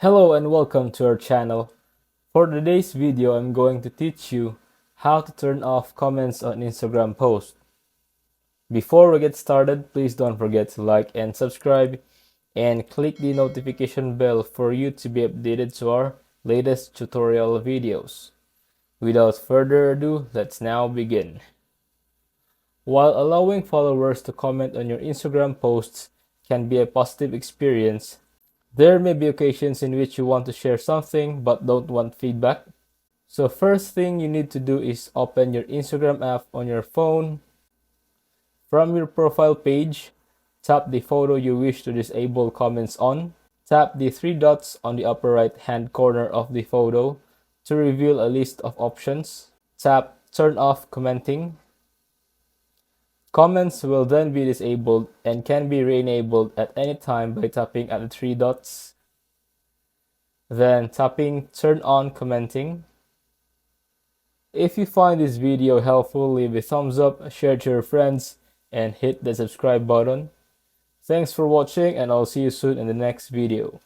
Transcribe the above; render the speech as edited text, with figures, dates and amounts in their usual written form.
Hello and welcome to our channel. For today's video, I'm going to teach you how to turn off comments on Instagram posts. Before we get started, please don't forget to like and subscribe and click the notification bell for you to be updated to our latest tutorial videos. Without further ado, let's now begin. While allowing followers to comment on your Instagram posts can be a positive experience, there may be occasions in which you want to share something but don't want feedback. So first thing you need to do is open your Instagram app on your phone. From your profile page, tap the photo you wish to disable comments on. Tap the three dots on the upper right hand corner of the photo to reveal a list of options. Tap Turn off commenting. Comments will then be disabled and can be re-enabled at any time by tapping at the three dots. Then tapping Turn on commenting. If you find this video helpful, leave a thumbs up, share it to your friends, and hit the subscribe button. Thanks for watching, and I'll see you soon in the next video.